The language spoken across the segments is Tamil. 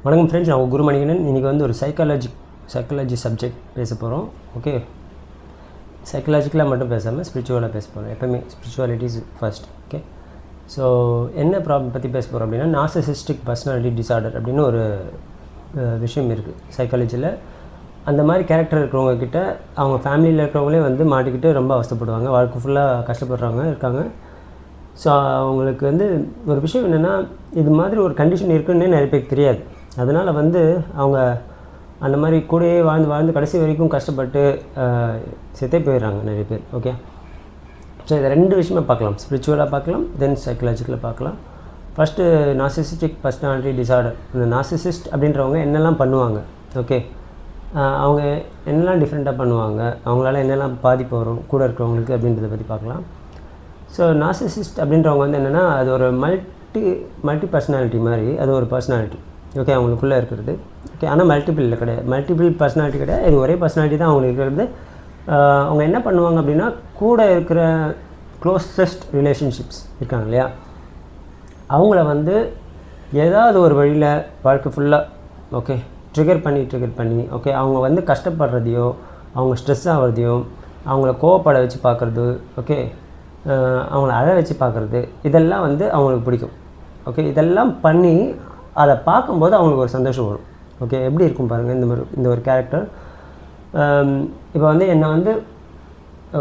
வணக்கம் ஃப்ரெண்ட்ஸ், நான் உங்கள் குருமணிகண்டன். இன்றைக்கி வந்து ஒரு சைக்காலஜி சப்ஜெக்ட் பேச போகிறோம். ஓகே, சைக்காலஜிக்கலாக மட்டும் பேசாமல் ஸ்பிரிச்சுவலாக பேச போகிறோம். எப்போவுமே spirituality is first. Okay, so என்ன ப்ராப்ளம் பற்றி பேச போகிறோம் அப்படின்னா, நார்சிசிஸ்டிக் பர்சனாலிட்டி டிஸார்டர் அப்படின்னு ஒரு விஷயம் இருக்குது சைக்காலஜியில். அந்த மாதிரி கேரக்டர் இருக்கிறவங்கக்கிட்ட அவங்க ஃபேமிலியில் இருக்கிறவங்களே வந்து மாட்டிக்கிட்டு ரொம்ப அவஸ்தைப்படுவாங்க, வாழ்க்கை ஃபுல்லாக கஷ்டப்படுறவங்க இருக்காங்க. ஸோ அவங்களுக்கு வந்து ஒரு விஷயம் என்னென்னா, இது மாதிரி ஒரு கண்டிஷன் இருக்குன்னு நிறைய பேருக்கு தெரியாது. அதனால் வந்து அவங்க அந்த மாதிரி கூடயே வாழ்ந்து கடைசி வரைக்கும் கஷ்டப்பட்டு செத்தே போயிடுறாங்க நிறைய பேர். ஓகே, ஸோ இதை ரெண்டு விஷயமாக பார்க்கலாம், ஸ்பிரிச்சுவலாக பார்க்கலாம், தென் சைக்கலாஜிக்கலாக பார்க்கலாம். First narcissistic personality disorder. இந்த நார்சிசிஸ்ட் அப்படின்றவங்க என்னெல்லாம் பண்ணுவாங்க, ஓகே, அவங்க என்னெல்லாம் டிஃப்ரெண்ட்டாக பண்ணுவாங்க, அவங்களால என்னெல்லாம் பாதிப்பு வரும் கூட இருக்கிறவங்களுக்கு அப்படின்றத பற்றி பார்க்கலாம். ஸோ நார்சிசிஸ்ட் அப்படின்றவங்க வந்து என்னென்னா, அது ஒரு மல்டி பர்சனாலிட்டி மாதிரி, அது ஒரு பர்சனாலிட்டி. ஓகே, அவங்களுக்குள்ளே இருக்கிறது. ஓகே, ஆனால் மல்டிபிள் பர்சனாலிட்டி கிடையாது, இது ஒரே பர்சனாலிட்டி தான் அவங்களுக்கு இருக்கிறது. அவங்க என்ன பண்ணுவாங்க அப்படின்னா, கூட இருக்கிற க்ளோசஸ்ட் ரிலேஷன்ஷிப்ஸ் இருக்காங்க இல்லையா, அவங்கள வந்து ஏதாவது ஒரு வழியில் வாழ்க்கை ஃபுல்லாக ஓகே ட்ரிகர் பண்ணி ஓகே அவங்க வந்து கஷ்டப்படுறதையோ, அவங்க ஸ்ட்ரெஸ் ஆகிறதையோ, அவங்கள கோவப்பட வச்சு பார்க்குறது, ஓகே அவங்கள அழ வச்சு பார்க்குறது, இதெல்லாம் வந்து அவங்களுக்கு பிடிக்கும். ஓகே, இதெல்லாம் பண்ணி அதை பார்க்கும்போது அவங்களுக்கு ஒரு சந்தோஷம் வரும். ஓகே, எப்படி இருக்கும் பாருங்கள் இந்த ஒரு கேரக்டர். இப்போ வந்து என்னை வந்து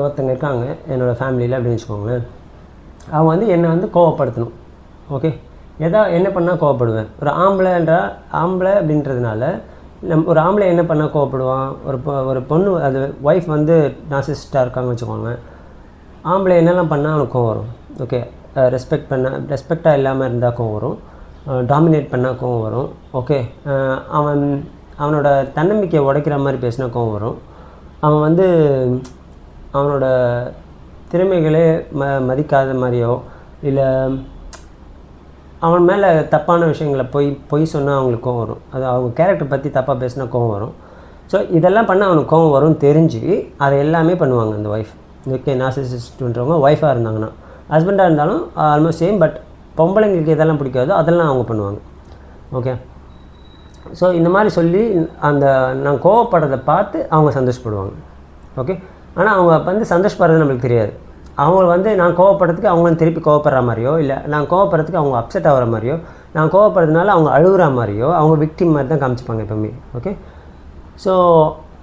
ஒருத்தங்க இருக்காங்க என்னோடய ஃபேமிலியில் அப்படின்னு வச்சுக்கோங்களேன். அவங்க வந்து என்னை வந்து கோவப்படுத்தணும். ஓகே, என்ன பண்ணால் கோவப்படுவேன். ஒரு ஆம்பளை அப்படின்றதுனால ஒரு ஆம்பளை என்ன பண்ணால் கோவப்படுவான், ஒரு பொண்ணு அது ஒய்ஃப் வந்து நார்சிசிஸ்டாக இருக்காங்கன்னு வச்சுக்கோங்க. ஆம்பளை என்னெல்லாம் பண்ணால் அவனுக்கு கோவம் வரும். ஓகே, ரெஸ்பெக்டாக இல்லாமல் இருந்தால் கோவம் வரும், டாமினேட் பண்ணால் கோவம் வரும். ஓகே, அவனோட தன்னம்பிக்கையை உடைக்கிற மாதிரி பேசினா கோவம் வரும். அவன் வந்து அவனோட திறமைகளே மதிக்காத மாதிரியோ, இல்லை அவன் மேலே தப்பான விஷயங்களை பொய் சொன்னால் அவங்களுக்கு கோவம் வரும். அது அவங்க கேரக்டர் பற்றி தப்பாக பேசினா கோவம் வரும். ஸோ இதெல்லாம் பண்ணால் அவனுக்கு கோவம் வரும்னு தெரிஞ்சு அதை எல்லாமே பண்ணுவாங்க அந்த ஒய்ஃப். ஓகே, நார்சிசிஸ்ட்ன்றவங்க ஒய்ஃபாக இருந்தாங்கன்னா, ஹஸ்பண்டாக இருந்தாலும் ஆல்மோஸ்ட் சேம். பட் பொம்பளைங்களுக்கு எதெல்லாம் பிடிக்காதோ அதெல்லாம் அவங்க பண்ணுவாங்க. ஓகே, ஸோ இந்த மாதிரி சொல்லி நான் கோவப்படுறதை பார்த்து அவங்க சந்தோஷப்படுவாங்க. ஓகே, ஆனால் அவங்க வந்து சந்தோஷப்படுறது நம்மளுக்கு தெரியாது. அவங்க வந்து நான் கோவப்படுறதுக்கு அவங்களும் திருப்பி கோவப்படுற மாதிரியோ, இல்லை நான் கோவப்படுறதுக்கு அவங்க அப்செட் ஆகிற மாதிரியோ, நான் கோவப்படுறதுனால அவங்க அழுகுற மாதிரியோ, அவங்க விக்டிம் மாதிரி தான் காமிச்சிப்பாங்க எப்போவுமே. ஓகே, ஸோ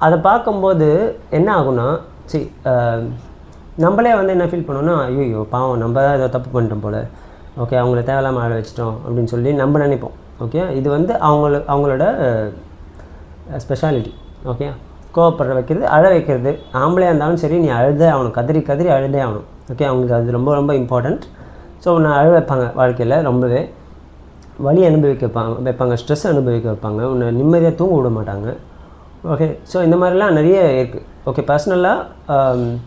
அதை பார்க்கும்போது என்ன ஆகுனா, நம்மளே வந்து என்ன ஃபீல் பண்ணோன்னா, ஐயோ பாவம் நம்ம தான் ஏதோ தப்பு பண்ணிட்டோம் போல், ஓகே அவங்கள தேவையில்லாமல் அழ வச்சிட்டோம் அப்படின்னு சொல்லி நம்ம நினைப்போம். ஓகே, இது வந்து அவங்களோட ஸ்பெஷாலிட்டி. ஓகே, கோவப்படுற வைக்கிறது, அழ வைக்கிறது. ஆம்பளையாக இருந்தாலும் சரி, நீ அழுதே ஆகணும், கதறி அழுதே ஆகணும். ஓகே, அவங்களுக்கு அது ரொம்ப ரொம்ப இம்பார்ட்டண்ட். ஸோ நான் அழ வைப்பாங்க, வாழ்க்கையில் ரொம்பவே வலி அனுபவிக்க வைப்பாங்க, ஸ்ட்ரெஸ் அனுபவிக்க வைப்பாங்க, உன்னை நிம்மதியாக தூங்க விட மாட்டாங்க. ஓகே, ஸோ இந்த மாதிரிலாம் நிறைய இருக்குது. ஓகே, பர்சனலாக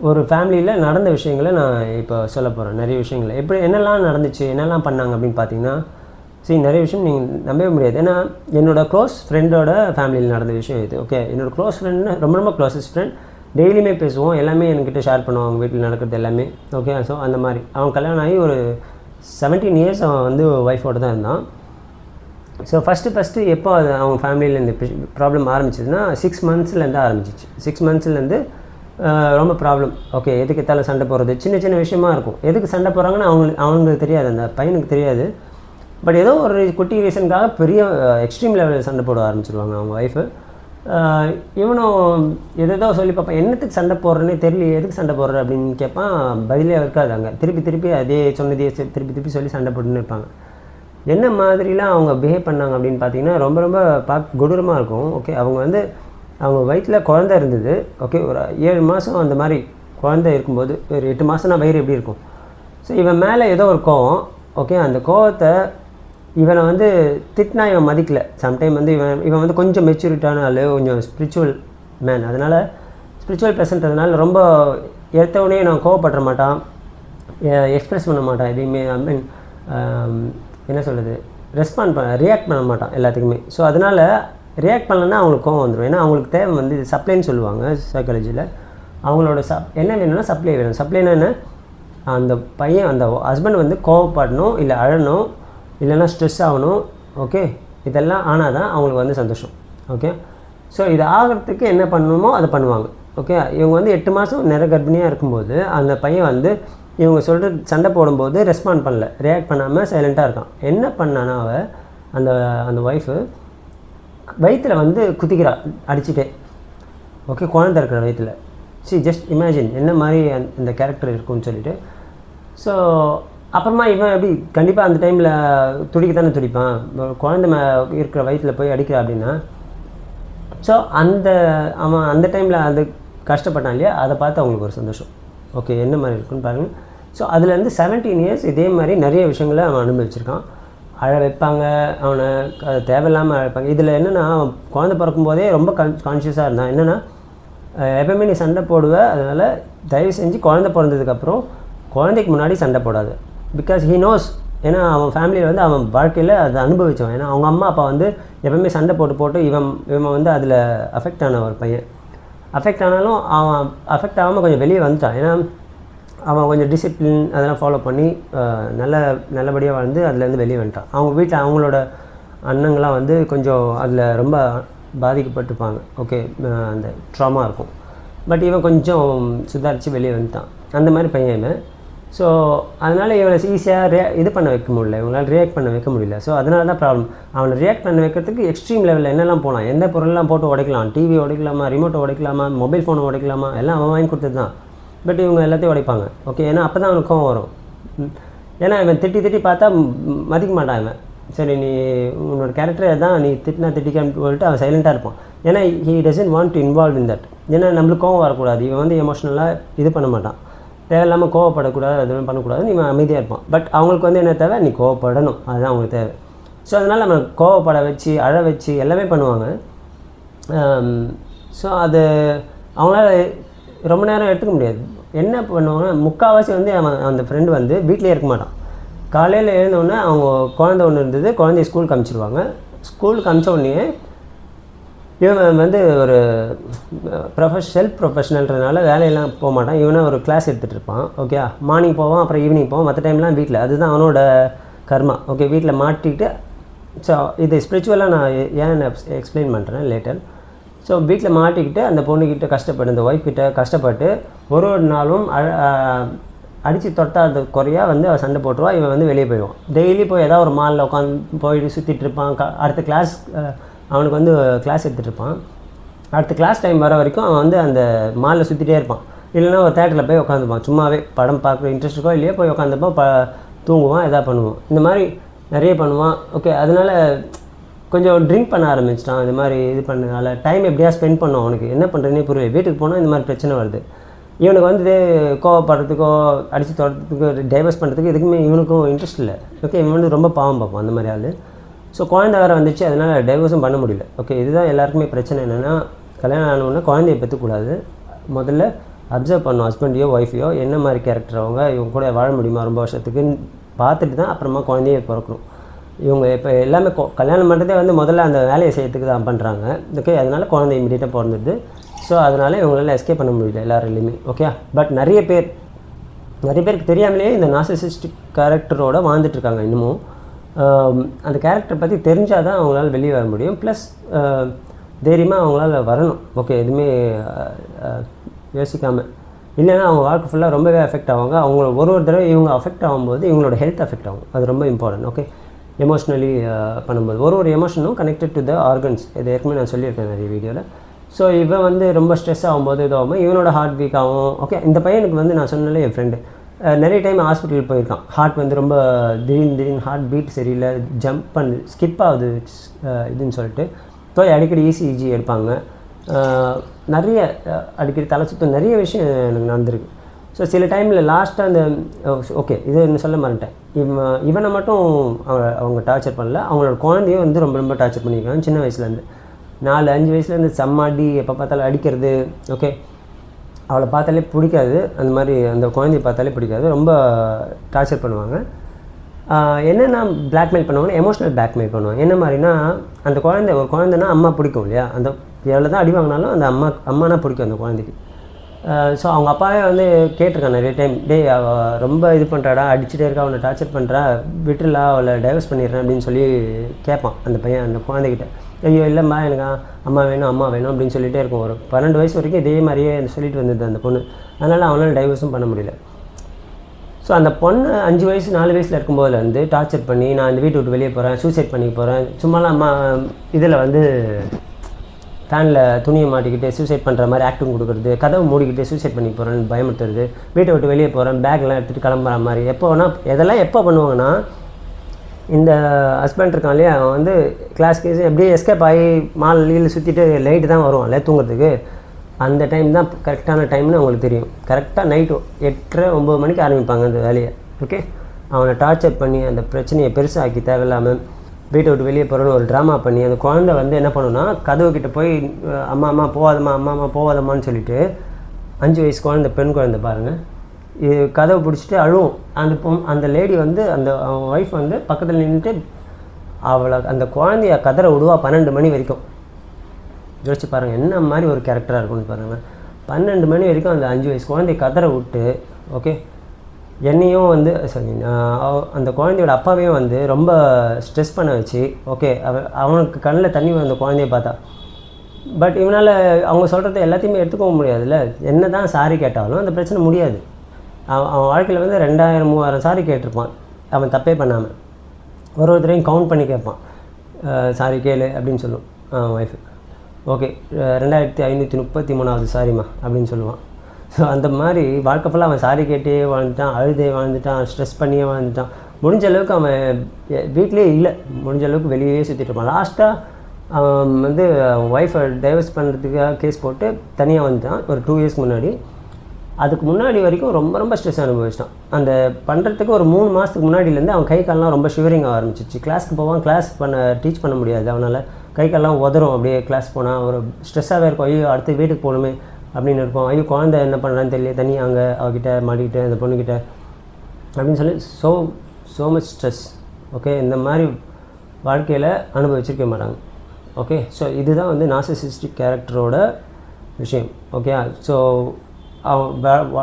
ஒரு ஃபேமிலியில் நடந்த விஷயங்களை நான் இப்போ சொல்ல போகிறேன். நிறைய விஷயங்கள் எப்படி என்னெல்லாம் நடந்துச்சு, என்னெல்லாம் பண்ணாங்க அப்படின்னு பார்த்தீங்கன்னா, நிறைய விஷயம் நீங்கள் நம்பவே முடியாது. ஏன்னா என்னோடய க்ளோஸ் ஃப்ரெண்டோட ஃபேமிலியில் நடந்த விஷயம் இது. ஓகே, என்னோடய க்ளோஸ் ஃப்ரெண்டு ரொம்ப க்ளோசஸ்ட் ஃப்ரெண்ட், டெய்லியுமே பேசுவோம், எல்லாமே என்கிட்ட ஷேர் பண்ணுவோம், அவங்க வீட்டில் நடக்கிறது எல்லாமே. ஓகே, ஸோ அந்த மாதிரி அவன் கல்யாணம் ஆகி ஒரு 17 இயர்ஸ் அவன் வந்து ஒய்ஃபோடு தான் இருந்தான். ஸோ ஃபஸ்ட்டு எப்போ அது அவங்க ஃபேமிலியில் இந்த ப்ராப்ளம் ஆரம்பிச்சதுன்னா 6 மந்த்ஸ்லேருந்து ஆரம்பிச்சிச்சு. 6 மந்த்ஸ்லேருந்து ரொம்ப ப்ராப்ளம். ஓகே, எதுக்கு எத்தால சண்டை போடுறது, சின்ன விஷயமா இருக்கும். எதுக்கு சண்டை போடுறாங்கன்னு அவங்களுக்கு தெரியாது, அந்த பையனுக்கு தெரியாது. பட் ஏதோ ஒரு குட்டி ரீசனுக்காக பெரிய எக்ஸ்ட்ரீம் லெவலில் சண்டை போட ஆரம்பிச்சிருவாங்க அவங்க ஒய்ஃபு. இவனும் எதோ சொல்லி பார்ப்பான், என்னத்துக்கு சண்டை போடுறேன்னே தெரியல, எதுக்கு சண்டை போடுற அப்படின்னு கேட்பான். பதிலே இருக்காது. அங்கே திருப்பி அதே சொன்னதே திருப்பி சொல்லி சண்டை போட்டுன்னு இருப்பாங்க. என்ன மாதிரிலாம் அவங்க பிஹேவ் பண்ணாங்க அப்படின்னு பார்த்தீங்கன்னா, ரொம்ப கொடூரமாக இருக்கும். ஓகே, அவங்க வயிற்றில் குழந்தை இருந்தது. ஓகே, ஒரு 7 மாதம் அந்த மாதிரி குழந்தை இருக்கும்போது, ஒரு 8 மாதம்னா வயிறு எப்படி இருக்கும். ஸோ இவன் மேலே ஏதோ ஒரு கோவம். ஓகே, அந்த கோவத்தை இவனை வந்து திட்டினா இவன் மதிக்கலை. சம்டைம் வந்து இவன் வந்து கொஞ்சம் மெச்சூரிட்டான ஆள், கொஞ்சம் ஸ்பிரிச்சுவல் மேன். அதனால் ஸ்பிரிச்சுவல் பேசுன்றதுனால ரொம்ப எடுத்தவொடனே நான் கோவப்பட மாட்டான், எக்ஸ்ப்ரெஸ் பண்ண மாட்டான் எதையுமே. ஐ மீன் என்ன சொல்கிறது, ரியாக்ட் பண்ண மாட்டான் எல்லாத்துக்குமே. ஸோ அதனால் ரியாக்ட் பண்ணலன்னா அவங்களுக்கு கோவம் வந்துடும். ஏன்னா அவங்களுக்கு தேவை வந்து இது சப்ளைன்னு சொல்லுவாங்க சைக்காலஜியில். அவங்களோட என்ன வேணும்னா சப்ளை வேணும். சப்ளைனா என்ன, அந்த பையன் அந்த ஹஸ்பண்ட் வந்து கோவப்படணும், இல்லை அழணும், இல்லைன்னா ஸ்ட்ரெஸ் ஆகணும். ஓகே, இதெல்லாம் ஆனால் தான் அவங்களுக்கு வந்து சந்தோஷம். ஓகே, ஸோ இது ஆகிறதுக்கு என்ன பண்ணணுமோ அதை பண்ணுவாங்க. ஓகே, இவங்க வந்து 8 மாதம் நிற கர்ப்பிணியாக இருக்கும்போது அந்த பையன் வந்து இவங்க சொல்கிறது சண்டை போடும்போது ரெஸ்பாண்ட் பண்ணல, ரியாக்ட் பண்ணாமல் சைலண்ட்டாக இருக்கான். என்ன பண்ணானா அந்த ஒய்ஃபு வயிற்றில் வந்து குத்திக்கிறா அடிச்சுட்டே. ஓகே, குழந்தை இருக்கிற வயிற்றில். ஜஸ்ட் இமேஜின் என்ன மாதிரி இந்த கேரக்டர் இருக்குன்னு சொல்லிட்டு. ஸோ அப்புறமா இவன் எப்படி கண்டிப்பாக அந்த டைமில் துடிக்கத்தானே துடிப்பான், குழந்தை இருக்கிற வயிற்றில் போய் அடிக்கிறா அப்படின்னா. ஸோ அவன் அந்த டைமில் அது கஷ்டப்பட்டான் இல்லையா, அதை பார்த்து அவங்களுக்கு ஒரு சந்தோஷம். ஓகே, என்ன மாதிரி இருக்குன்னு பாருங்கள். ஸோ அதுலேருந்து 17 இயர்ஸ் இதே மாதிரி நிறைய விஷயங்களை அவன் அனுபவிச்சிருக்கான். அழ வைப்பாங்க அவனை, தேவையில்லாமல் அழைப்பாங்க. இதில் என்னென்னா அவன் குழந்தை பிறக்கும்போதே ரொம்ப கான்ஷியஸாக இருந்தான். என்னென்னா எப்போயுமே நீ சண்டை போடுவ, அதனால் தயவு செஞ்சு குழந்தை பிறந்ததுக்கப்புறம் குழந்தைக்கு முன்னாடி சண்டை போடாது. பிகாஸ் ஹீ நோஸ், ஏன்னா அவன் ஃபேமிலியில் வந்து அவன் வாழ்க்கையில் அதை அனுபவித்தவன். ஏன்னா அவங்க அம்மா அப்பா வந்து எப்போயுமே சண்டை போட்டு இவன் வந்து அதில் அஃபெக்ட் ஆன ஒரு பையன். அஃபெக்ட் ஆனாலும் அவன் அஃபெக்ட் ஆகாமல் கொஞ்சம் வெளியே வந்துட்டான். ஏன்னா அவன் கொஞ்சம் டிசிப்ளின் அதெல்லாம் ஃபாலோ பண்ணி நல்லபடியாக வாழ்ந்து அதுலேருந்து வெளியே வந்துட்டான். அவங்க வீட்டில் அவங்களோட அண்ணங்களாம் வந்து கொஞ்சம் அதில் ரொம்ப பாதிக்கப்பட்டிருப்பாங்க. ஓகே, அந்த ட்ராமா இருக்கும். பட் இவன் கொஞ்சம் சுதாரித்து வெளியே வந்துட்டான். அந்த மாதிரி பையன் இவன். ஸோ அதனால் இவனை ஈஸியாக இது பண்ண வைக்க முடியல, இவங்களால் ரியாக்ட் பண்ண வைக்க முடியல. ஸோ அதனால தான் ப்ராப்ளம். அவனை ரியாக்ட் பண்ண வைக்கிறதுக்கு எக்ஸ்ட்ரீம் லெவலில் என்னெல்லாம் போகலாம், எந்த பொருளெல்லாம் போட்டு உடைக்கலாம், டிவி உடைக்கலாமா, ரிமோட்டை உடைக்கலாமா, மொபைல் ஃபோனை உடைக்கலாமா, எல்லாம் அவன் வாங்கி கொடுத்தது தான். பட் இவங்க எல்லாத்தையும் உடைப்பாங்க. ஓகே, ஏன்னா அப்போ தான் அவனுக்கு கோவம் வரும். ஏன்னா இவன் திட்டி பார்த்தா மதிக்க மாட்டான் இவன். சரி, நீ உன்னோட கேரக்டரை தான், நீ திட்டிக்கான்னு சொல்லிட்டு அவன் சைலண்ட்டாக இருப்பான். ஏன்னா he doesn't want to involve in that. ஏன்னா நம்மளுக்கு கோவம் வரக்கூடாது. இவன் வந்து எமோஷ்னலாக இது பண்ண மாட்டான், தேவையில்லாமல் கோவப்படக்கூடாது, அதுவும் பண்ணக்கூடாது, நீ அமைதியாக இருப்பான். பட் அவங்களுக்கு வந்து என்ன தேவை, நீ கோவப்படணும், அதுதான் அவங்களுக்கு தேவை. ஸோ அதனால் நம்ம கோவப்பட வச்சு அழ வச்சு எல்லாமே பண்ணுவாங்க. ஸோ அது அவங்களால ரொம்ப நேரம் எடுத்துக்க முடியாது. என்ன பண்ணுவாங்கன்னா முக்கால்வாசி வந்து அந்த ஃப்ரெண்டு வந்து வீட்டிலே இருக்க மாட்டான். காலையில் எழுந்தோடனே அவங்க குழந்தை ஒன்று இருந்தது, குழந்தைய ஸ்கூலுக்கு அனுப்பிச்சிடுவாங்க. ஸ்கூலுக்கு அனுப்பிச்ச உடனே இவன் வந்து ஒரு செல்ஃப் ப்ரொஃபஷனல்ன்றதுனால வேலையெல்லாம் போக மாட்டான். இவனை ஒரு கிளாஸ் எடுத்துகிட்டு இருப்பான். ஓகே, மார்னிங் போவான், அப்புறம் ஈவினிங் போவான், மற்ற டைம்லாம் வீட்டில். அதுதான் அவனோட கர்மா. ஓகே, வீட்டில் மாட்டிக்கிட்டு. ஸோ இது ஸ்பிரிச்சுவலாக நான் ஏன் எக்ஸ்பிளைன் பண்ணுறேன் லேட்டர். ஸோ வீட்டில் மாட்டிக்கிட்டு அந்த பொண்ணுக்கிட்ட கஷ்டப்பட்டு, அந்த ஒய்ஃப் கிட்ட கஷ்டப்பட்டு ஒரு நாளும் அடித்து தொட்டாத குறையாக வந்து அவள் சண்டை போட்டுருவா. இவன் வந்து வெளியே போயிடுவான். டெய்லி போய் ஏதாவது ஒரு மாலில் உட்காந்து போயிட்டு சுற்றிட்டு இருப்பான். அடுத்த கிளாஸ் அவனுக்கு வந்து கிளாஸ் எடுத்துகிட்டு இருப்பான். அடுத்த கிளாஸ் டைம் வர வரைக்கும் அவன் வந்து அந்த மாலில் சுற்றிட்டே இருப்பான். இல்லைன்னா ஒரு தேட்டரில் போய் உட்காந்துப்பான். சும்மாவே படம் பார்க்குற இன்ட்ரெஸ்ட் இருக்கோ இல்லையோ போய் உட்காந்துப்போ தூங்குவான், எதாவது பண்ணுவான். இந்த மாதிரி நிறைய பண்ணுவான். ஓகே, அதனால் கொஞ்சம் ட்ரிங்க் பண்ண ஆரம்பிச்சிட்டான். இந்த மாதிரி இது பண்ணதுனால டைம் எப்படியா ஸ்பெண்ட் பண்ணோம். அவனுக்கு என்ன பண்ணுறதுனே புரியல. வீட்டுக்கு போனால் இந்த மாதிரி பிரச்சனை வருது. இவனுக்கு வந்து கோவப்படுறதுக்கோ அடித்து தொடறதுக்கோ டைவர்ஸ் பண்ணுறதுக்கு எதுக்குமே இவனுக்கும் இன்ட்ரெஸ்ட் இல்லை. ஓகே, இவன் வந்து ரொம்ப பாவம் பார்ப்பான் அந்த மாதிரி ஆள். ஸோ குழந்தை வேறு வந்துச்சு, அதனால் டைவர்ஸும் பண்ண முடியல. ஓகே, இதுதான் எல்லாருக்குமே பிரச்சனை. என்னென்னா கல்யாணம் ஆனவுடனே குழந்தைய பெற்றுக்கூடாது. முதல்ல அப்சர்வ் பண்ணணும் ஹஸ்பண்டையோ ஒய்ஃபையோ, என்ன மாதிரி கேரக்டர் அவங்க, இவங்க கூட வாழ முடியுமா ரொம்ப வருஷத்துக்குன்னு பார்த்துட்டு தான் அப்புறமா குழந்தைய பிறக்கணும். இவங்க இப்போ எல்லாமே கல்யாணம் பண்ணுறதே வந்து முதல்ல அந்த வேலையை செய்யறதுக்கு தான் பண்ணுறாங்க. ஓகே, அதனால் குழந்தை இமீடியட்டாக பிறந்துடுது. ஸோ அதனால் இவங்களால எஸ்கேப் பண்ண முடியல எல்லாருலையுமே. ஓகே, பட் நிறைய பேருக்கு தெரியாமலேயே இந்த நார்சிசிஸ்டிக் கேரக்டரோடு வாழ்ந்துட்டுருக்காங்க இன்னமும். அந்த கேரக்டரை பற்றி தெரிஞ்சால் தான் அவங்களால வெளியே வர முடியும். ப்ளஸ் தைரியமாக அவங்களால வரணும். ஓகே, எதுவுமே யோசிக்காமல். இல்லைன்னா அவங்க வாழ்க்கை ஃபுல்லாக ரொம்பவே அஃபெக்ட் ஆவாங்க. அவங்க ஒரு தடவை இவங்க அஃபெக்ட் ஆகும்போது இவங்களோட ஹெல்த் அஃபெக்ட் ஆகும். அது ரொம்ப இம்பார்ட்டன்ட். ஓகே, எமோஷ்னலி பண்ணும்போது ஒரு எமோஷனும் கனெக்டட் டு த ஆர்கன்ஸ். இது ஏற்கனவே நான் சொல்லியிருக்கேன் நிறைய வீடியோவில். ஸோ இவன் வந்து ரொம்ப ஸ்ட்ரெஸ் ஆகும்போது இதாகும், இவனோட ஹார்ட் வீக் ஆகும். ஓகே, இந்த பையனுக்கு வந்து நான் சொன்னாலே என் ஃப்ரெண்டு நிறைய டைம் ஹாஸ்பிட்டல் போயிருக்கான். ஹார்ட் வந்து ரொம்ப திடீர்னு ஹார்ட் பீட் சரியில்லை, ஜம்ப் ஸ்கிப் ஆகுது இதுன்னு சொல்லிட்டு போய் அடிக்கடி இசிஜி எடுப்பாங்க. நிறைய அடிக்கடி தலை சுத்தம், நிறைய விஷயம் எனக்கு நடந்திருக்கு. ஸோ சில டைமில் லாஸ்ட்டாக அந்த ஓகே இது என்ன சொல்ல மாட்டேன், இவனை மட்டும் அவங்க டார்ச்சர் பண்ணல, அவங்களோட குழந்தையும் வந்து ரொம்ப ரொம்ப டார்ச்சர் பண்ணியிருக்காங்க. சின்ன வயசுலேருந்து 4-5 வயசுலேருந்து செம்மாடி எப்போ பார்த்தாலும் அடிக்கிறது. ஓகே, அவளை பார்த்தாலே பிடிக்காது, அந்த மாதிரி அந்த குழந்தைய பார்த்தாலே பிடிக்காது, ரொம்ப டார்ச்சர் பண்ணுவாங்க. என்னென்னா பிளாக்மெயில் பண்ணுவாங்கன்னா எமோஷ்னல் பிளாக்மெயில் பண்ணுவாங்க. என்ன மாதிரினா அந்த ஒரு குழந்தைன்னா அம்மா பிடிக்கும் இல்லையா, அந்த எவ்வளோ தான் அடி வாங்கினாலும் அந்த அம்மானா பிடிக்கும் அந்த குழந்தைக்கு. ஸோ அவங்க அப்பாவே வந்து கேட்டிருக்கான் நிறைய டைம், டேய் ரொம்ப இது பண்ணுறாடா, அடிச்சுட்டே இருக்கா, அவனை டார்ச்சர் பண்ணுறா, விட்டுலா அவளை டைவர்ஸ் பண்ணிடுறேன் அப்படின்னு சொல்லி கேட்பான் அந்த பையன் அந்த குழந்தைகிட்ட. ஐயோ இல்லைம்மா எனக்கு அம்மா வேணும் அப்படின்னு சொல்லிகிட்டே இருக்கும். ஒரு 12 வயசு வரைக்கும் இதே மாதிரியே சொல்லிட்டு வந்தது அந்த பொண்ணு. அதனால் அவனால் டைவர்ஸும் பண்ண முடியல. ஸோ அந்த பொண்ணு 5 வயசு 4 வயசில் இருக்கும்போதில் வந்து டார்ச்சர் பண்ணி, நான் இந்த வீட்டை விட்டு வெளியே போகிறேன், சூசைட் பண்ணிக்க போகிறேன், சும்மாலாம் அம்மா இதில் வந்து ஃபேனில் துணியை மாட்டிக்கிட்டு சூசைட் பண்ணுற மாதிரி ஆக்டிங் கொடுக்குறது, கதவை மூடிக்கிட்டு சூசைட் பண்ணி போகிறேன்னு பயமுறுத்துறது, வீட்டை விட்டு வெளியே போகிறேன், பேக்லாம் எடுத்துகிட்டு கிளம்புற மாதிரி. எதெல்லாம் எப்போ பண்ணுவாங்கன்னா, இந்த ஹஸ்பண்ட் இருக்கான் இல்லையா, அவன் வந்து கிளாஸ்க்கு எப்படியே எஸ்கேப் ஆகி மாலில் சுற்றிட்டு லைட்டு தான் வருவான் இல்லை தூங்குறதுக்கு. அந்த டைம் தான் கரெக்டான டைம்னு அவங்களுக்கு தெரியும். கரெக்டாக நைட்டு 8:30-9 மணிக்கு ஆரம்பிப்பாங்க அந்த வேலையை. ஓகே, அவனை டார்ச்சர் பண்ணி அந்த பிரச்சனையை பெருசாக்கி தேவையில்லாமல் வீட்டை விட்டு வெளியே போகிறோன்னு ஒரு ட்ராமா பண்ணி அந்த குழந்தை வந்து என்ன பண்ணுன்னா, கதவு கிட்டே போய் அம்மா போகாதம்மான்னு சொல்லிவிட்டு 5 வயசு குழந்தை, பெண் குழந்தை பாருங்கள், இது கதவை பிடிச்சிட்டு அழுவும். அந்த லேடி வந்து அவன் ஒய்ஃப் வந்து பக்கத்தில் நின்றுட்டு அவளை அந்த குழந்தைய கதற விடுவா 12 மணி வரைக்கும். யோசிச்சு பாருங்கள் என்ன மாதிரி ஒரு கேரக்டராக இருக்கும்னு பாருங்கள். 12 மணி வரைக்கும் அந்த 5 வயசு குழந்தைய கதற விட்டு, ஓகே, என்னையும் வந்து அந்த குழந்தையோட அப்பாவையும் வந்து ரொம்ப ஸ்ட்ரெஸ் பண்ண வச்சு, ஓகே, அவனுக்கு கண்ணில் தண்ணி வந்த குழந்தைய பார்த்தா. பட் இவனால் அவங்க சொல்கிறத எல்லாத்தையுமே எடுத்துக்கவும் முடியாதுல்ல. என்ன தான் சாரி கேட்டாலும் அந்த பிரச்சனை முடியாது. அவன் வாழ்க்கையில் வந்து 2000-3000 சாரி கேட்டிருப்பான் அவன் தப்பே பண்ணாமல். ஒருத்தரையும் கவுண்ட் பண்ணி கேட்பான், சாரி கேளு அப்படின்னு சொல்லுவோம் அவன் ஒய்ஃபு. ஓகே, 2533வது சாரிம்மா அப்படின்னு சொல்லுவான். ஸோ அந்த மாதிரி வாழ்க்கை ஃபுல்லாக அவன் சாரி கேட்டே வாழ்ந்துட்டான், அழுதே வாழ்ந்துட்டான், ஸ்ட்ரெஸ் பண்ணியே வாழ்ந்துட்டான். முடிஞ்ச அளவுக்கு அவன் வீட்லேயே இல்லை, முடிஞ்ச அளவுக்கு வெளியே சுற்றிட்டு இருப்பான். லாஸ்ட்டாக அவன் வந்து ஒய்ஃபை டைவர்ஸ் பண்ணுறதுக்காக கேஸ் போட்டு தனியாக வந்துட்டான் ஒரு 2 இயர்ஸ்க்கு முன்னாடி. அதுக்கு முன்னாடி வரைக்கும் ரொம்ப ஸ்ட்ரெஸ் அனுபவிச்சிட்டான். அந்த பண்ணுறதுக்கு ஒரு 3 மாதத்துக்கு முன்னாடியிலேருந்து அவன் கை காலெலாம் ரொம்ப ஷிவரிங் ஆக ஆரம்பிச்சிச்சு. கிளாஸ்க்கு போவான், டீச் பண்ண முடியாது அவனால். கை காலெலாம் உதறும். அப்படியே கிளாஸ் போனால் ஒரு ஸ்ட்ரெஸ்ஸாகவே இருக்கும். ஐயோ அடுத்து வீட்டுக்கு போகணுமே அப்படின்னு இருக்கும். ஐயோ குழந்தை என்ன பண்ணுறான்னு தெரியல, தனியாக அங்கே அவகிட்ட மாட்டிக்கிட்டு அந்த பொண்ணுக்கிட்ட அப்படின்னு சொல்லி ஸோ மச் ஸ்ட்ரெஸ். ஓகே, இந்த மாதிரி வாழ்க்கையில் அனுபவிச்சிருக்க மாட்டாங்க. ஓகே, ஸோ இதுதான் வந்து நார்சிசிஸ்டிக் கேரக்டரோட விஷயம். ஓகே, ஸோ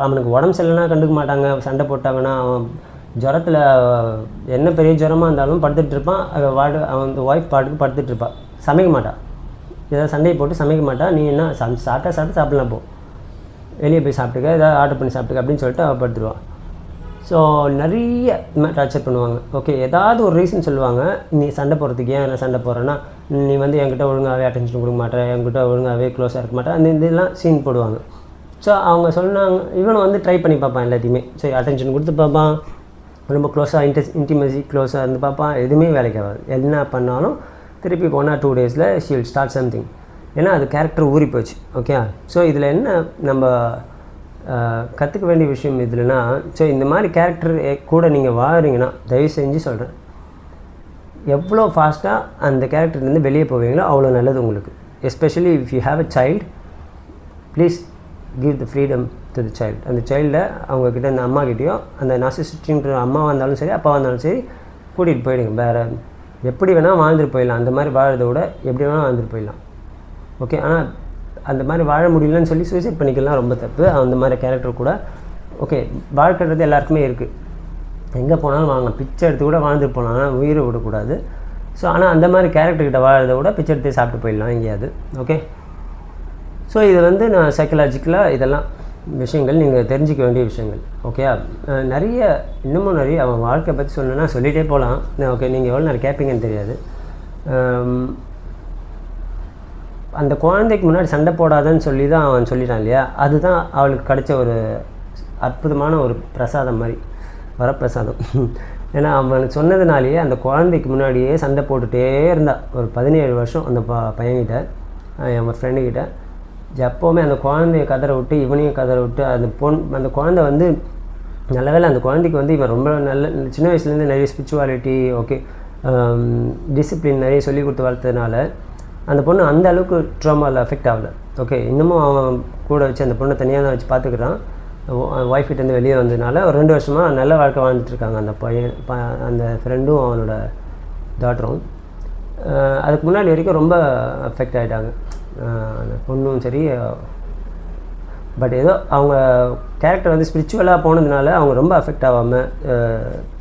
அவனுக்கு உடம்பு சரியில்லைனா கண்டுக்க மாட்டாங்க. சண்டை போட்டாங்கன்னா அவன் ஜுரத்தில் என்ன பெரிய ஜுரமாக இருந்தாலும் படுத்துட்டு இருப்பான். அவன் ஒய்ஃப் பாட்டுக்கு படுத்துட்டு இருப்பான், சமைக்க மாட்டான். ஏதாவது சண்டையை போட்டு சமைக்க மாட்டான். நீ என்ன சாப்பிடலாம், போ வெளியே போய் சாப்பிட்டுக்க, ஏதாவது ஆர்டர் பண்ணி சாப்பிட்டுக்க அப்படின்னு சொல்லிட்டு அவள் படுத்துடுவான். ஸோ நிறைய டார்ச்சர் பண்ணுவாங்க. ஓகே, ஏதாவது ஒரு ரீசன் சொல்லுவாங்க. நீ சண்டை போடுறதுக்கு ஏன் சண்டை போடுறேன்னா, நீ வந்து என்கிட்ட ஒழுங்காகவே அட்டென்ஷன் கொடுக்க மாட்டேன், என்கிட்ட ஒழுங்காகவே க்ளோஸாக இருக்க மாட்டேன், அந்த இதெல்லாம் சீன் போடுவாங்க. ஸோ அவங்க சொன்னாங்க, இவனை வந்து ட்ரை பண்ணி பார்ப்பான் எல்லாத்தையுமே. சரி, அட்டென்ஷன் கொடுத்து பார்ப்பான், ரொம்ப க்ளோஸாக இன்டிமசி க்ளோஸாக இருந்து பார்ப்பான். எதுவுமே வேலைக்கு ஆகாது. என்ன பண்ணாலும் திருப்பி 1 or 2 டேஸில் ஷி வில் ஸ்டார்ட் சம்திங். ஏன்னா அது கேரக்டர் ஊறி போச்சு. ஓகே, ஸோ இதில் என்ன நம்ம கற்றுக்க வேண்டிய விஷயம் இதுலனா, ஸோ இந்த மாதிரி கேரக்டர் கூட நீங்கள் வாழறீங்கன்னா தயவு செஞ்சு சொல்கிறேன், எவ்வளோ ஃபாஸ்ட்டாக அந்த கேரக்டர்லேருந்து வெளியே போவீங்களோ அவ்வளோ நல்லது உங்களுக்கு. Especially if you have a child, please give the freedom to the child. அந்த சைல்டை அவங்கக்கிட்ட, அந்த அம்மாக்கிட்டேயோ, அந்த நார்சிசிஸ்டிக்ன்ற அம்மாவாக இருந்தாலும் சரி அப்பாவாக இருந்தாலும் சரி கூட்டிகிட்டு போயிடுங்க. வேறு எப்படி வேணால் வாழ்ந்துட்டு போயிடலாம். அந்த மாதிரி வாழறதை விட எப்படி வேணால் வாழ்ந்துட்டு போயிடலாம். ஓகே, ஆனால் அந்த மாதிரி வாழ முடியலன்னு சொல்லி சூசைட் பண்ணிக்கலாம், ரொம்ப தப்பு. அந்த மாதிரி கேரக்டர் கூட ஓகே, வாழ்க்கைன்றது எல்லாருக்குமே இருக்குது. எங்கே போனாலும் வாங்கலாம், பிச்சை எடுத்து கூட வாழ்ந்துட்டு போகலாம், ஆனால் உயிரை விடக்கூடாது. ஸோ ஆனால் அந்த மாதிரி கேரக்டர்கிட்ட வாழறதை விட பிச்சை எடுத்து சாப்பிட்டு போயிடலாம் எங்கேயாவது. ஓகே, ஸோ இது வந்து நான் சைக்கலாஜிக்கலாக இதெல்லாம் விஷயங்கள் நீங்கள் தெரிஞ்சிக்க வேண்டிய விஷயங்கள். ஓகே, இன்னமும் நிறைய அவன் வாழ்க்கை பற்றி சொல்லணுன்னா சொல்லிகிட்டே போகலாம். ஓகே, நீங்கள் எவ்வளோ நேரம் கேட்பீங்கன்னு தெரியாது. அந்த குழந்தைக்கு முன்னாடி சண்டை போடாதன்னு சொல்லி தான் அவன் சொல்லிட்டான் இல்லையா, அதுதான் அவளுக்கு கிடைச்ச ஒரு அற்புதமான ஒரு பிரசாதம் மாதிரி, வரப்பிரசாதம். ஏன்னா அவனுக்கு சொன்னதுனாலேயே அந்த குழந்தைக்கு முன்னாடியே சண்டை போட்டுகிட்டே இருந்தா ஒரு 17 வருஷம் அந்த பையன்கிட்ட, என் ஃப்ரெண்டுக்கிட்ட. எப்போவுமே அந்த குழந்தைய கதற விட்டு இவனையும் கதற விட்டு அந்த குழந்தை வந்து நல்ல வேளை அந்த குழந்தைக்கு வந்து இவன் ரொம்ப நல்ல சின்ன வயசுலேருந்து நிறைய ஸ்பிரிச்சுவாலிட்டி, ஓகே, டிசிப்ளின் நிறைய சொல்லி கொடுத்து வளர்த்ததுனால அந்த பொண்ணு அந்த அளவுக்கு ட்ராமாவில் அஃபெக்ட் ஆகலை. ஓகே, இன்னமும் அவன் கூட வச்சு அந்த பொண்ணை தனியாக தான் வச்சு பார்த்துக்கிறான். ஒய்ஃப்கிட்டேருந்து வெளியே வந்ததுனால ஒரு 2 வருஷமாக நல்ல வாழ்க்கை வாழ்ந்துட்டுருக்காங்க அந்த பையன், அந்த ஃப்ரெண்டும் அவனோட டாட்டரும். அதுக்கு முன்னாடி வரைக்கும் ரொம்ப அஃபெக்ட் ஆகிட்டாங்க. அந்த பொண்ணும் சரி பட் ஏதோ அவங்க கேரக்டர் வந்து ஸ்பிரிச்சுவலாக போனதுனால அவங்க ரொம்ப அஃபெக்ட் ஆகாமல்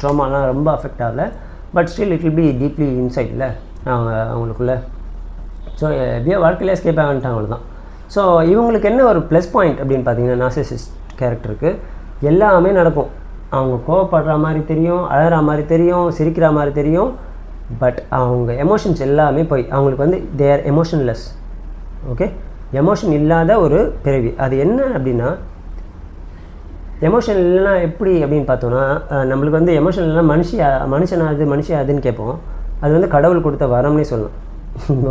ட்ராமாலாம் ரொம்ப அஃபெக்ட் ஆகலை. But still it will be deeply இன்சைட்டில் அவங்களுக்குள்ள. ஸோ எப்படியோ வாழ்க்கையிலே எஸ்கேப் ஆகிட்டாங்க, அவ்வளோதான். ஸோ இவங்களுக்கு என்ன ஒரு ப்ளஸ் பாயிண்ட் அப்படின்னு பார்த்தீங்கன்னா, நார்சிசிஸ்ட் கேரக்டருக்கு எல்லாமே நடக்கும். அவங்க கோவப்படுற மாதிரி தெரியும், அழகிற மாதிரி தெரியும், சிரிக்கிற மாதிரி தெரியும். பட் அவங்க எமோஷன்ஸ் எல்லாமே போய் அவங்களுக்கு வந்து they are emotionless. Okay, emotion இல்லாத ஒரு பிறவி. அது என்ன அப்படின்னா, எமோஷன் இல்லைன்னா எப்படி அப்படின்னு பார்த்தோன்னா, நம்மளுக்கு வந்து எமோஷன் இல்லைனா மனுஷனாதுன்னு கேட்போம். அது வந்து கடவுள் கொடுத்த வரம்னே சொல்லலாம்.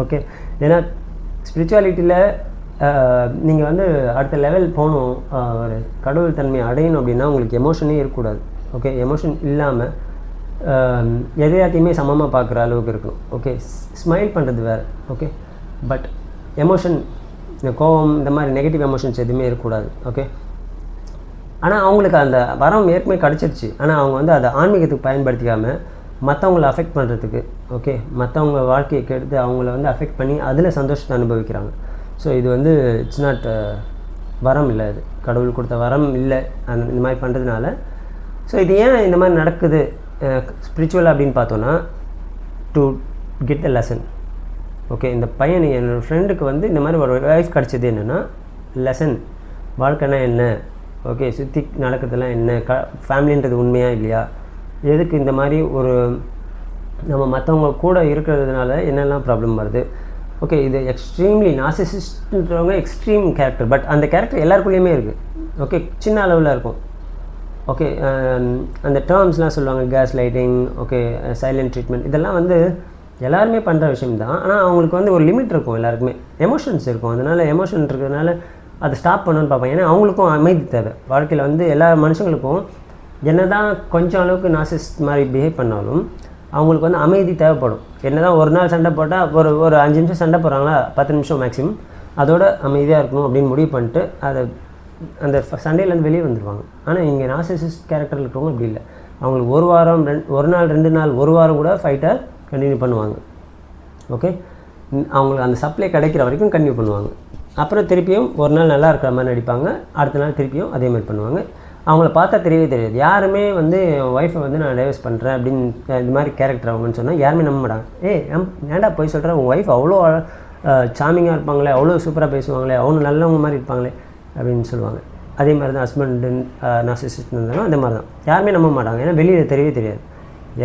ஓகே, ஏன்னா ஸ்பிரிச்சுவாலிட்டியில் நீங்கள் வந்து அடுத்த லெவல் போகணும், ஒரு கடவுள் தன்மையை அடையணும் அப்படின்னா உங்களுக்கு எமோஷனே இருக்கக்கூடாது. ஓகே, எமோஷன் இல்லாமல் எதையாத்தையுமே சமமாக பார்க்குற அளவுக்கு இருக்கணும். ஓகே, ஸ்மைல் பண்ணுறது வேறு. ஓகே, பட் எமோஷன், இந்த கோபம், இந்த மாதிரி நெகட்டிவ் எமோஷன்ஸ் எதுவுமே இருக்கக்கூடாது. ஓகே, ஆனால் அவங்களுக்கு அந்த வரம் ஏற்கனவே கிடச்சிருச்சு. ஆனால் அவங்க வந்து அதை ஆன்மீகத்துக்கு பயன்படுத்திக்காமல் மற்றவங்கள அஃபெக்ட் பண்ணுறதுக்கு, ஓகே, மற்றவங்க வாழ்க்கையை கெடுத்து அவங்கள வந்து அஃபெக்ட் பண்ணி அதில் சந்தோஷத்தை அனுபவிக்கிறாங்க. ஸோ இது வந்து இட்ஸ் நாட் வரம் இல்லை, இது கடவுள் கொடுத்த வரம் இல்லை இந்த மாதிரி பண்ணுறதுனால. ஸோ இது ஏன் இந்த மாதிரி நடக்குது ஸ்பிரிச்சுவல் அப்படின்னு பார்த்தோன்னா, to get the lesson. Okay, இந்த பையன் என்னோடய ஃப்ரெண்டுக்கு வந்து இந்த மாதிரி ஒரு லைஃப் கிடச்சது என்னென்னா லெசன், வாழ்க்கைனா என்ன, ஓகே, சுற்றி நடக்கிறதுலாம் என்ன, ஃபேமிலின்றது உண்மையாக இல்லையா, எதுக்கு இந்த மாதிரி ஒரு நம்ம மற்றவங்க கூட இருக்கிறதுனால என்னெல்லாம் ப்ராப்ளம் வருது. ஓகே, இது எக்ஸ்ட்ரீம்லி நார்சிசிஸ்ட்ன்றவங்க எக்ஸ்ட்ரீம் கேரக்டர். பட் அந்த கேரக்டர் எல்லாருக்குள்ளேயுமே இருக்குது. ஓகே, சின்ன அளவில் இருக்கும். ஓகே, அந்த டேர்ம்ஸ்லாம் சொல்லுவாங்க, case lighting, okay, silent treatment, இதெல்லாம் வந்து எல்லாருமே பண்ணுற விஷயம் தான். ஆனால் அவங்களுக்கு வந்து ஒரு லிமிட் இருக்கும், எல்லாருக்குமே எமோஷன்ஸ் இருக்கும். அதனால் எமோஷன் இருக்கிறதுனால அதை ஸ்டாப் பண்ணணும்னு பார்ப்பாங்க. ஏன்னா அவங்களுக்கும் அமைதி தேவை. வாழ்க்கையில் வந்து எல்லா மனுஷங்களுக்கும் என்ன தான் கொஞ்சம் அளவுக்கு நார்சிசிஸ்ட் மாதிரி பிஹேவ் பண்ணாலும் அவங்களுக்கு வந்து அமைதி தேவைப்படும். என்ன தான் ஒரு நாள் சண்டை போட்டால் ஒரு 5 நிமிஷம் சண்டை போடுறாங்களா, 10 நிமிஷம் மேக்ஸிமம், அதோட அமைதியாக இருக்கணும் அப்படின்னு முடிவு பண்ணிட்டு அதை அந்த சண்டையிலேருந்து வெளியே வந்துடுவாங்க. ஆனால் இங்கே நார்சிசிஸ்ட் கேரக்டரில் இருக்கிறவங்க அப்படி இல்லை. அவங்களுக்கு ஒரு வாரம், ஒரு நாள், 2 நாள், ஒரு வாரம் கூட ஃபைட்டை கண்டினியூ பண்ணுவாங்க. ஓகே, அவங்களுக்கு அந்த சப்ளை கிடைக்கிற வரைக்கும் கண்டினியூ பண்ணுவாங்க. அப்புறம் திருப்பியும் ஒரு நாள் நல்லா இருக்கிற மாதிரி நடிப்பாங்க, அடுத்த நாள் திருப்பியும் அதே மாதிரி பண்ணுவாங்க. அவங்கள பார்த்தா தெரியவே தெரியாது. யாருமே வந்து என் ஒய்ஃபை வந்து நான் டைவர்ஸ் பண்ணுறேன் அப்படின்னு இந்த மாதிரி கேரக்டர் அவங்கன்னு சொன்னால் யாருமே நம்ப மாட்டாங்க. ஏன்டா போய் சொல்கிறேன், உங்கள் ஒய்ஃப் அவ்வளோ சாமிங்காக இருப்பாங்களே, அவ்வளோ சூப்பராக பேசுவாங்களே, அவங்க நல்லவங்க மாதிரி இருப்பாங்களே அப்படின்னு சொல்லுவாங்க. அதே மாதிரி தான் ஹஸ்பண்டு நார்சிசிஸ்ட் இருந்தாலும் அதே மாதிரி தான் யாருமே நம்ப மாட்டாங்க. ஏன்னா வெளியில் தெரியவே தெரியாது.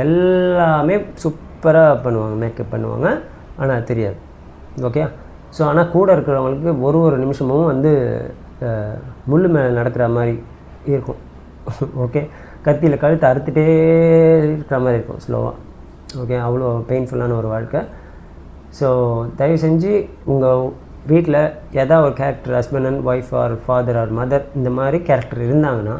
எல்லாமே சூப்பராக பண்ணுவாங்க, மேக்கப் பண்ணுவாங்க, ஆனால் தெரியாது. ஓகே, ஸோ ஆனால் கூட இருக்கிறவங்களுக்கு ஒரு நிமிஷமும் வந்து முள் மேலே நடக்கிற மாதிரி இருக்கும். ஓகே, கத்தியில் கழுத்தை அறுத்துட்டே இருக்கிற மாதிரி இருக்கும் ஸ்லோவாக. ஓகே, அவ்வளோ பெயின்ஃபுல்லான ஒரு வாழ்க்கை. ஸோ தயவு செஞ்சு உங்கள் வீட்டில் ஏதாவது ஒரு character, husband and wife or father or mother, இந்த மாதிரி கேரக்டர் இருந்தாங்கன்னா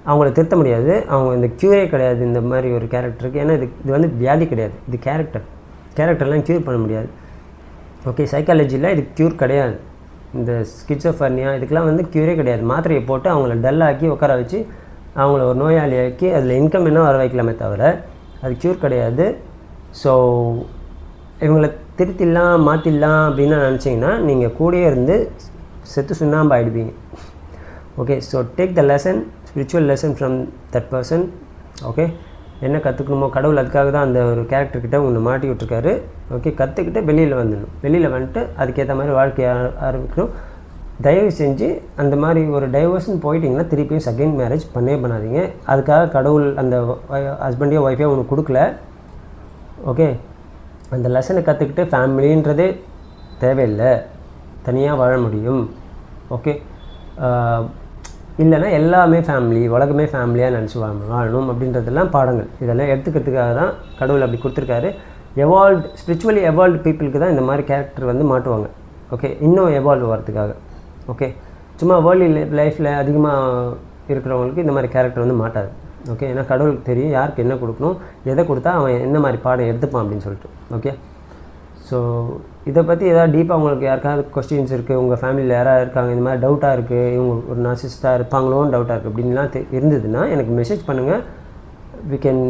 அவங்கள திருத்த முடியாது. அவங்க இந்த க்யூரே கிடையாது இந்த மாதிரி ஒரு கேரக்டருக்கு. ஏன்னா இது வந்து வியாதி கிடையாது, இது கேரக்டர்லாம் க்யூர் பண்ண முடியாது. ஓகே, சைக்காலஜியில் இது க்யூர் கிடையாது. இந்த ஸ்கிட்சோஃபர்னியா இதுக்கெலாம் வந்து க்யூரே கிடையாது. மாத்திரையை போட்டு அவங்கள டல்லாக்கி உட்கார வச்சு அவங்கள ஒரு நோயாளியாக்கி அதில் இன்கம் என்ன வர வைக்கலாமே தவிர அது க்யூர் கிடையாது. ஸோ இவங்களை திருத்திடலாம், மாற்றிடலாம் அப்படின்னு நினச்சிங்கன்னா நீங்கள் கூடயே இருந்து செத்து சுண்ணாம்பு ஆகிடுவீங்க. Okay, so take the lesson, spiritual lesson from that person. Okay, என்ன கற்றுக்கணுமோ, கடவுள் அதுக்காக தான் அந்த ஒரு கேரக்டர்கிட்ட ஒன்று மாட்டி விட்டுருக்காரு. ஓகே, கற்றுக்கிட்டு வெளியில் வந்துடணும். வெளியில் வந்துட்டு அதுக்கேற்ற மாதிரி வாழ்க்கையை ஆரம்பிக்கணும். தயவு செஞ்சு அந்த மாதிரி ஒரு டைவர்ஸ்ன்னு போயிட்டிங்கன்னா திருப்பியும் செகண்ட் மேரேஜ் பண்ணாதீங்க. அதுக்காக கடவுள் அந்த ஹஸ்பண்டையோ ஒய்ஃபையோ ஒன்று கொடுக்கல. ஓகே, அந்த லெசனை கற்றுக்கிட்டு ஃபேமிலின்றதே தேவையில்லை, தனியாக வாழ முடியும். ஓகே, இல்லைனா எல்லாமே ஃபேமிலி, உலகமே ஃபேமிலியாக நினச்சி வாழணும் அப்படின்றதெல்லாம் பாடங்கள். இதெல்லாம் எடுத்துக்கிறதுக்காக தான் கடவுள் அப்படி கொடுத்துருக்காரு. ஸ்பிரிச்சுவலி எவால்வ்டு பீப்புளுக்கு தான் இந்த மாதிரி கேரக்டர் வந்து மாட்டுவாங்க. ஓகே, இன்னும் எவால்வ் வரதுக்காக. ஓகே, சும்மா வேர்ல்டு லைஃப்பில் அதிகமாக இருக்கிறவங்களுக்கு இந்த மாதிரி கேரக்டர் வந்து மாட்டாது. ஓகே, ஏன்னா கடவுளுக்கு தெரியும் யாருக்கு என்ன கொடுக்கணும், எதை கொடுத்தா அவன் என்ன மாதிரி பாடம் எடுத்துப்பான் அப்படின்னு சொல்லிட்டு. ஓகே, ஸோ இதை பற்றி ஏதாவது டீப்பாக உங்களுக்கு யாருக்காவது கொஸ்டின்ஸ் இருக்குது, உங்கள் ஃபேமிலியில் யாராவது இருக்காங்க இந்த மாதிரி டவுட்டாக இருக்குது, இவங்க ஒரு நார்சிசிஸ்டாக இருப்பாங்களோன்னு டவுட்டாக இருக்குது அப்படின்லாம் இருந்ததுன்னா எனக்கு மெசேஜ் பண்ணுங்கள். We can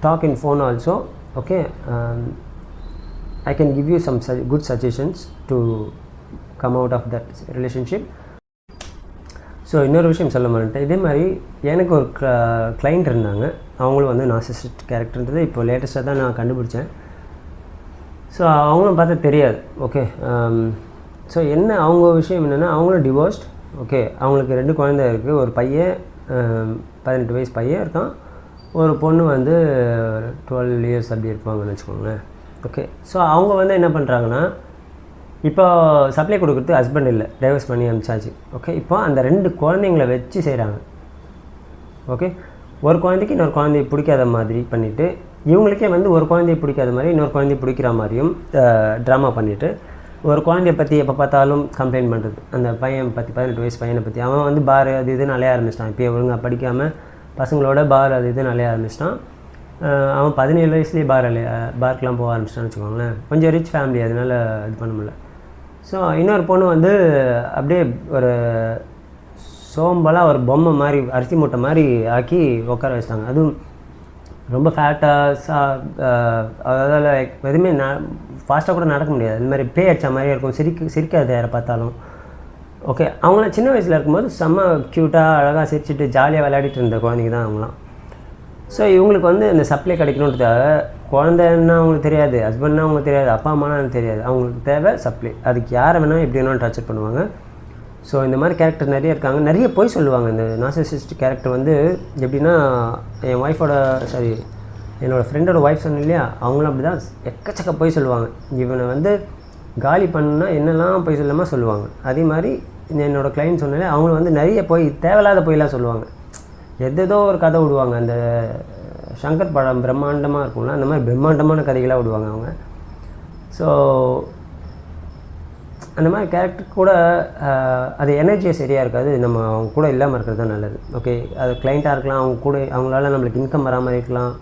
talk in phone also. Okay, I can give you some good suggestions to come out of that relationship. So இன்னொரு விஷயம் சொல்ல மாட்டேன், இதே மாதிரி எனக்கு ஒரு கிளைண்ட் இருந்தாங்க, அவங்களும் வந்து நார்சிசிஸ்ட் கேரக்டர்ன்றது இப்போ லேட்டஸ்ட்டாக தான் நான் கண்டுபிடிச்சேன். ஸோ அவங்களும் பார்த்தா தெரியாது. ஓகே, ஸோ என்ன அவங்க விஷயம் என்னென்னா, அவங்களும் டிவோர்ஸ்ட். ஓகே, அவங்களுக்கு 2 குழந்தை இருக்குது. ஒரு பையன் 18 வயசு பையன் இருக்கான், ஒரு பொண்ணு வந்து 12 இயர்ஸ் அப்படி இருப்பாங்கன்னு வச்சுக்கோங்களேன். ஓகே, ஸோ அவங்க வந்து என்ன பண்ணுறாங்கன்னா, இப்போ சப்ளை கொடுக்குறது ஹஸ்பண்ட் இல்லை, டைவர்ஸ் பண்ணி அனுப்பிச்சாச்சு. ஓகே, இப்போ அந்த 2 குழந்தைங்கள வச்சு செய்கிறாங்க. ஓகே, ஒரு குழந்தைக்கு இன்னொரு குழந்தைய பிடிக்காத மாதிரி பண்ணிவிட்டு, இவங்களுக்கே வந்து ஒரு குழந்தைய பிடிக்காத மாதிரி இன்னொரு குழந்தைய பிடிக்கிற மாதிரியும் ட்ராமா பண்ணிவிட்டு, ஒரு குழந்தைய பற்றி எப்போ பார்த்தாலும் கம்ப்ளைண்ட் பண்ணுறது. அந்த பையன் பற்றி 18 வயசு பையனை பற்றி அவன் வந்து பார் அது இதுன்னு அலைய ஆரம்பிச்சிட்டான். இப்போ ஒழுங்காக படிக்காமல் பசங்களோட பார் அது இதுன்னு அலைய ஆரம்பிச்சிட்டான். அவன் 17 வயசுலேயே பார்க்கெலாம் போக ஆரம்பிச்சிட்டான்னு வச்சுக்கோங்களேன். கொஞ்சம் ரிச் ஃபேமிலி, அதனால் இது பண்ண முடியல. ஸோ இன்னொரு பொண்ணு வந்து அப்படியே ஒரு சோம்பலாக ஒரு பொம்மை மாதிரி, அரிசி மூட்டை மாதிரி ஆக்கி உட்கார வச்சிட்டாங்க. அதுவும் ரொம்ப ஃபேட்டாக அதாவது எதுவுமே ஃபாஸ்ட்டாக கூட நடக்க முடியாது. இந்த மாதிரி பேய் அடித்த மாதிரியே இருக்கும், சிரிக்காது யாரை பார்த்தாலும். ஓகே, அவங்களாம் சின்ன வயசில் இருக்கும்போது செம்ம க்யூட்டாக அழகாக சிரிச்சுட்டு ஜாலியாக விளையாடிட்டு இருந்த குழந்தைங்க தான் அவங்களாம். ஸோ இவங்களுக்கு வந்து இந்த சப்ளை கிடைக்கணுன்றதுக்காக, குழந்தைன்னா அவங்களுக்கு தெரியாது, ஹஸ்பண்ட்னா அவங்களுக்கு தெரியாது, அப்பா அம்மானா தெரியாது, அவங்களுக்கு தேவை சப்ளை. அதுக்கு யாரை வேணால் எப்படி வேணாலும் டார்ச்சர் பண்ணுவாங்க. ஸோ இந்த மாதிரி கேரக்டர் நிறைய இருக்காங்க. நிறைய போய் சொல்லுவாங்க. இந்த நார்சிசிஸ்ட் கேரக்டர் வந்து எப்படின்னா, என் ஒய்ஃபோட என்னோடய ஃப்ரெண்டோட ஒய்ஃப் சொன்னேன் இல்லையா, அவங்களும் அப்படி தான் எக்கச்சக்க போய் சொல்லுவாங்க. இவனை வந்து காலி பண்ணால் என்னெல்லாம் போய் சொல்லாமல் சொல்லுவாங்க. அதே மாதிரி என்னோடய கிளைண்ட் சொன்னாலே அவங்களும் வந்து நிறைய போய் தேவையில்லாத போயெல்லாம் சொல்லுவாங்க. எதோ ஒரு கதை விடுவாங்க. அந்த சங்கர் படம் பிரம்மாண்டமாக இருக்கும்ல, அந்த மாதிரி பிரம்மாண்டமான கதைகளாக விடுவாங்க அவங்க. ஸோ அந்த மாதிரி கேரக்டர் கூட அது எனர்ஜியே சரியாக இருக்காது. நம்ம அவங்க கூட இல்லாமல் இருக்கிறது தான் நல்லது. ஓகே, அது கிளைண்ட்டாக இருக்கலாம், அவங்க கூட அவங்களால நம்மளுக்கு இன்கம் வராமல் இருக்கலாம்.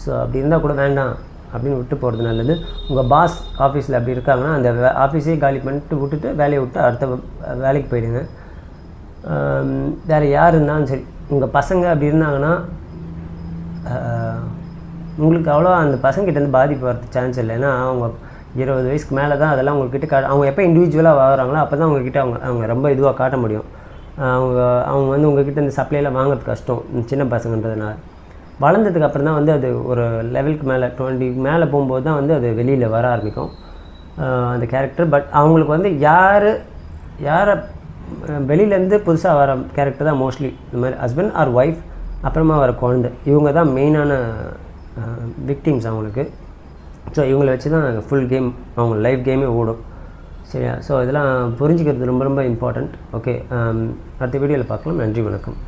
ஸோ அப்படி இருந்தால் கூட வேண்டாம் அப்படின்னு விட்டு போகிறது நல்லது. உங்கள் பாஸ் ஆஃபீஸில் அப்படி இருக்காங்கன்னா அந்த ஆஃபீஸே காலி பண்ணிட்டு விட்டுட்டு வேலையை விட்டு அடுத்த வேலைக்கு போயிடுங்க. வேறு யார் இருந்தாலும் சரி, உங்கள் பசங்க அப்படி இருந்தாங்கன்னா உங்களுக்கு அவ்வளோ அந்த பசங்கிட்டேருந்து பாதிப்பு வரது சான்ஸ் இல்லை. ஏன்னா அவங்க 20 வயசுக்கு மேலே தான் அதெல்லாம் உங்கள்கிட்ட அவங்க எப்போ இண்டிவிஜுவலாக வராங்களோ அப்போ தான் உங்கள்கிட்ட அவங்க ரொம்ப இதுவாக காட்ட முடியும். அவங்க வந்து உங்கள்கிட்ட இந்த சப்ளைலாம் வாங்குறது கஷ்டம், சின்ன பசங்கன்றதுனால. வளர்ந்ததுக்கு அப்புறம் தான் வந்து அது ஒரு லெவலுக்கு மேலே 20 மேலே போகும்போது தான் வந்து அது வெளியில் வர ஆரம்பிக்கும் அந்த கேரக்டர். பட் அவங்களுக்கு வந்து யாரை வெளியிலேருந்து புதுசாக வர கேரக்டர் தான் மோஸ்ட்லி இந்த மாதிரி ஹஸ்பண்ட் ஆர் ஒய்ஃப், அப்புறமா வர குழந்தை, இவங்க தான் மெயினான விக்டிம்ஸ் அவங்களுக்கு. ஸோ இவங்களை வச்சு தான் ஃபுல் கேம், அவங்க லைஃப் கேமே ஓடும். சரியா? ஸோ இதெல்லாம் புரிஞ்சுக்கிறது ரொம்ப ரொம்ப இம்பார்ட்டண்ட். ஓகே, அடுத்த வீடியோவில் பார்க்கலாம். நன்றி, வணக்கம்.